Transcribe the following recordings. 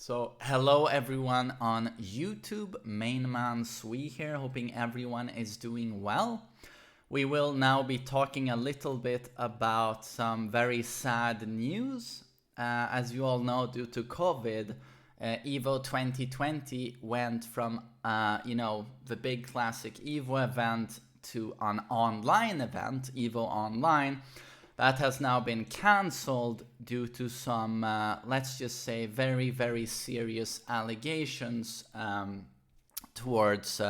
So, hello everyone on YouTube, TheMainManSWE here, hoping everyone is doing well. We will now be talking a little bit about some very sad news. As you all know, due to COVID, EVO 2020 went from, the big classic EVO event to an online event, EVO Online. That has now been cancelled due to some, let's just say, very, very serious allegations towards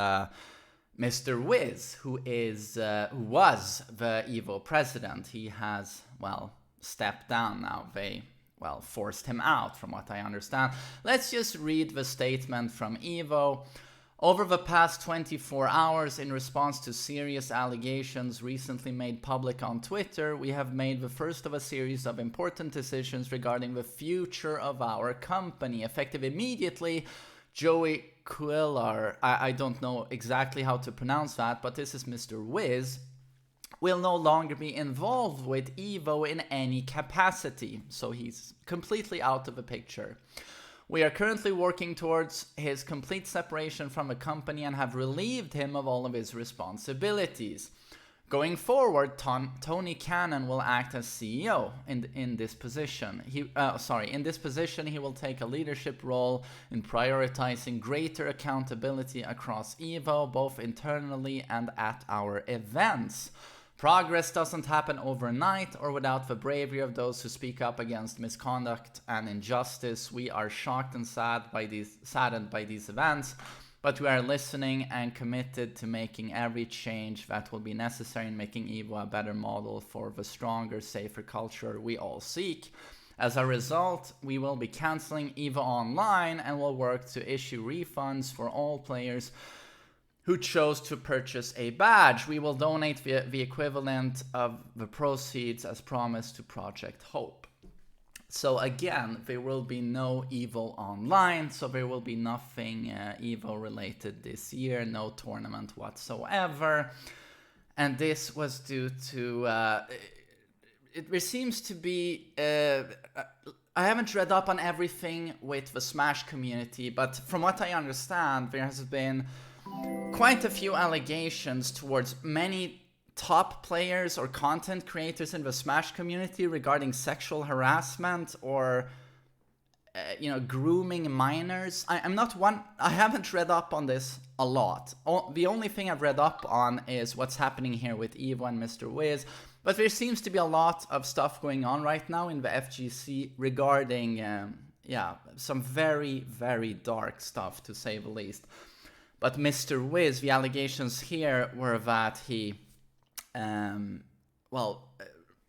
Mr. Wiz, who was the EVO president. He has, stepped down now. They, forced him out, from what I understand. Let's just read the statement from EVO. Over the past 24 hours, in response to serious allegations recently made public on Twitter, we have made the first of a series of important decisions regarding the future of our company. Effective immediately, Joey Quillar, I don't know exactly how to pronounce that, but this is Mr. Wiz, will no longer be involved with EVO in any capacity. So he's completely out of the picture. We are currently working towards his complete separation from the company and have relieved him of all of his responsibilities. Going forward, Tony Cannon will act as CEO in this position. In this position, he will take a leadership role in prioritizing greater accountability across EVO, both internally and at our events. Progress doesn't happen overnight or without the bravery of those who speak up against misconduct and injustice. We are shocked and saddened by these events, but we are listening and committed to making every change that will be necessary in making EVO a better model for the stronger, safer culture we all seek. As a result, we will be canceling EVO Online and will work to issue refunds for all players who chose to purchase a badge. We will donate the equivalent of the proceeds as promised to Project Hope. So again, there will be no EVO Online, so there will be nothing EVO related this year, no tournament whatsoever. And this was due to, there seems to be, I haven't read up on everything with the Smash community, but from what I understand, there has been quite a few allegations towards many top players or content creators in the Smash community regarding sexual harassment or, grooming minors. I haven't read up on this a lot. The only thing I've read up on is what's happening here with EVO and Mr. Wiz. But there seems to be a lot of stuff going on right now in the FGC regarding, some very, very dark stuff, to say the least. But Mr. Wiz, the allegations here were that he,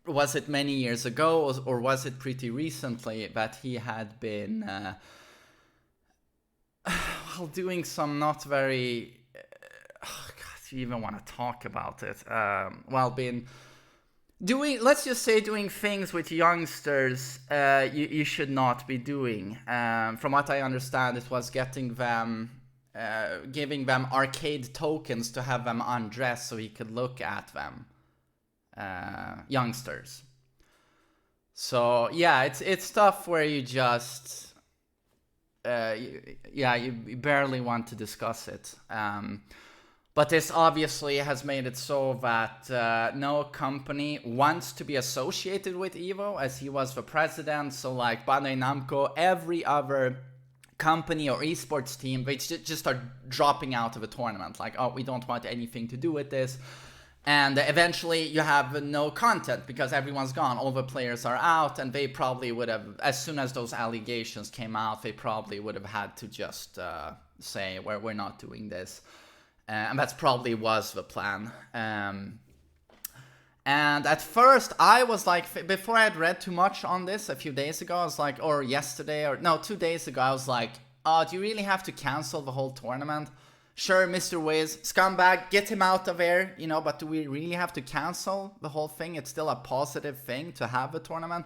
was it many years ago or was it pretty recently that he had been, doing some not very, you even want to talk about it, let's just say doing things with youngsters you should not be doing. From what I understand, it was getting them, giving them arcade tokens to have them undress so he could look at them, youngsters. So yeah, it's stuff where you just, you barely want to discuss it. But this obviously has made it so that no company wants to be associated with EVO, as he was the president. So like Bandai Namco, every other company or esports team, they just start dropping out of a tournament. Like, oh, we don't want anything to do with this. And eventually you have no content because everyone's gone. All the players are out, and they probably would have, as soon as those allegations came out, they probably would have had to just say, we're not doing this. And that's probably was the plan. And at first, I was like, before I had read too much on this a few days ago, I was like, or yesterday, 2 days ago, I was like, oh, do you really have to cancel the whole tournament? Sure, Mr. Wiz, scumbag, get him out of there, but do we really have to cancel the whole thing? It's still a positive thing to have a tournament.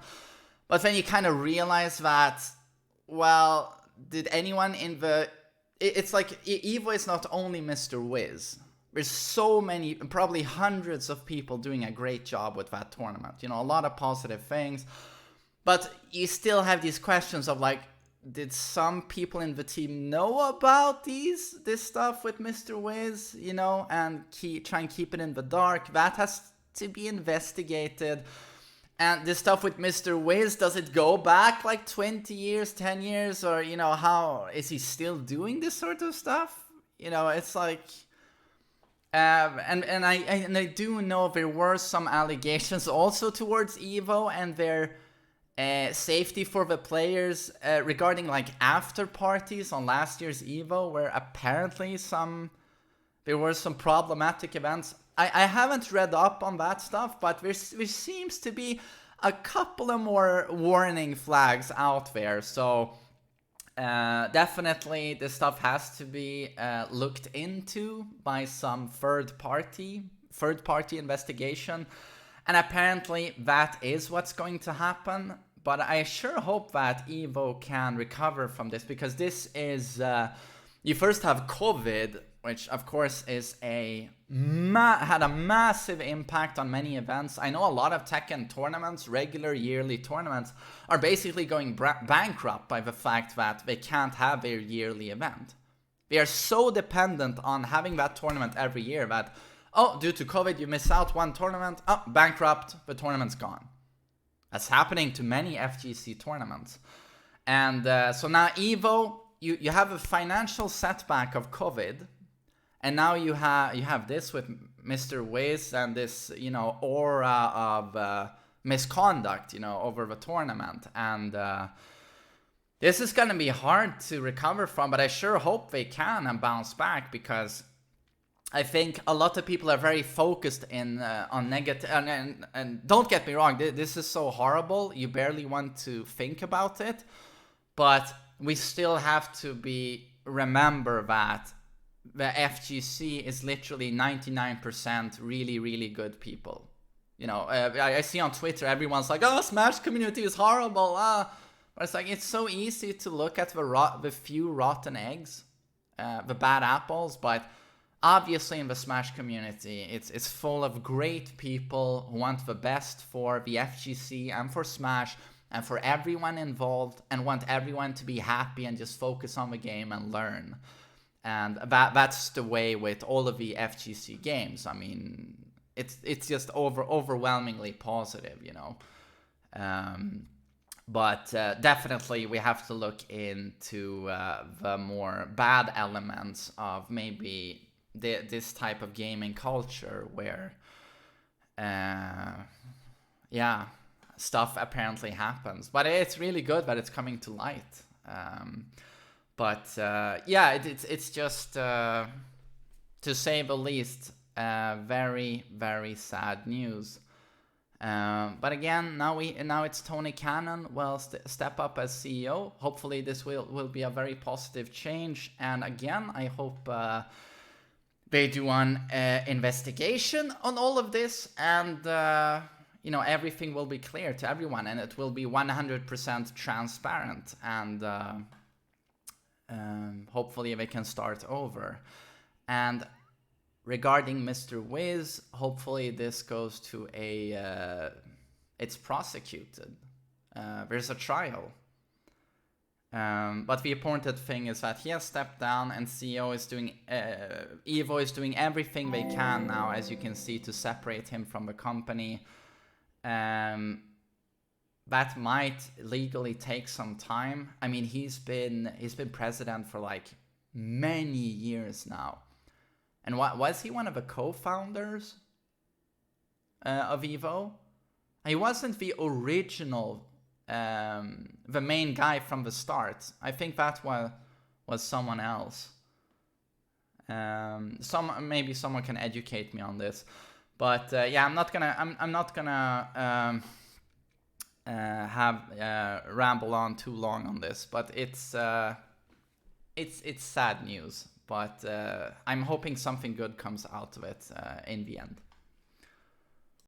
But then you kind of realize that, did anyone in the... It's like, EVO is not only Mr. Wiz. There's so many, probably hundreds of people doing a great job with that tournament. A lot of positive things. But you still have these questions of like, did some people in the team know about this stuff with Mr. Wiz, you know, and try and keep it in the dark? That has to be investigated. And this stuff with Mr. Wiz, does it go back like 20 years, 10 years, or, you know, how is he still doing this sort of stuff? You know, it's like, and I do know there were some allegations also towards Evo and their safety for the players regarding like after parties on last year's Evo, where apparently there were some problematic events. I haven't read up on that stuff, but there seems to be a couple of more warning flags out there. So definitely this stuff has to be looked into by some third party investigation. And apparently that is what's going to happen. But I sure hope that Evo can recover from this, because this is, you first have COVID, which of course is had a massive impact on many events. I know a lot of Tekken tournaments, regular yearly tournaments, are basically going bankrupt by the fact that they can't have their yearly event. They are so dependent on having that tournament every year that, oh, due to COVID, you miss out one tournament, oh, bankrupt, the tournament's gone. That's happening to many FGC tournaments. And so now Evo, you have a financial setback of COVID, and now you have this with Mr. Wiz and this, you know, aura of misconduct, you know, over the tournament. And this is going to be hard to recover from, but I sure hope they can and bounce back, because I think a lot of people are very focused on negative, and don't get me wrong, this is so horrible, you barely want to think about it, but we still have to remember that the FGC is literally 99% really, really good people. You know, I see on Twitter, everyone's like, oh, Smash community is horrible, but it's like, it's so easy to look at the few rotten eggs, the bad apples, but obviously in the Smash community, it's full of great people who want the best for the FGC and for Smash and for everyone involved, and want everyone to be happy and just focus on the game and learn. And that's the way with all of the FGC games. I mean, it's just overwhelmingly positive, you know. But definitely we have to look into the more bad elements of maybe this type of gaming culture where, yeah, stuff apparently happens. But it's really good that it's coming to light. But yeah, it's just, to say the least, very, very sad news. But again, now it's Tony Cannon will step up as CEO. Hopefully this will be a very positive change. And again, I hope they do an investigation on all of this, and you know, everything will be clear to everyone, and it will be 100% transparent, and hopefully they can start over. And regarding Mr. Wiz, hopefully this goes to it's prosecuted. There's a trial. But the important thing is that he has stepped down, and Evo is doing everything they can now, as you can see, to separate him from the company. That might legally take some time. I mean, he's been president for like many years now. And was he one of the co-founders of Evo? He wasn't the original, the main guy from the start. I think that was someone else. Maybe someone can educate me on this. But yeah, I'm not gonna ramble on too long on this. But it's sad news. But I'm hoping something good comes out of it in the end.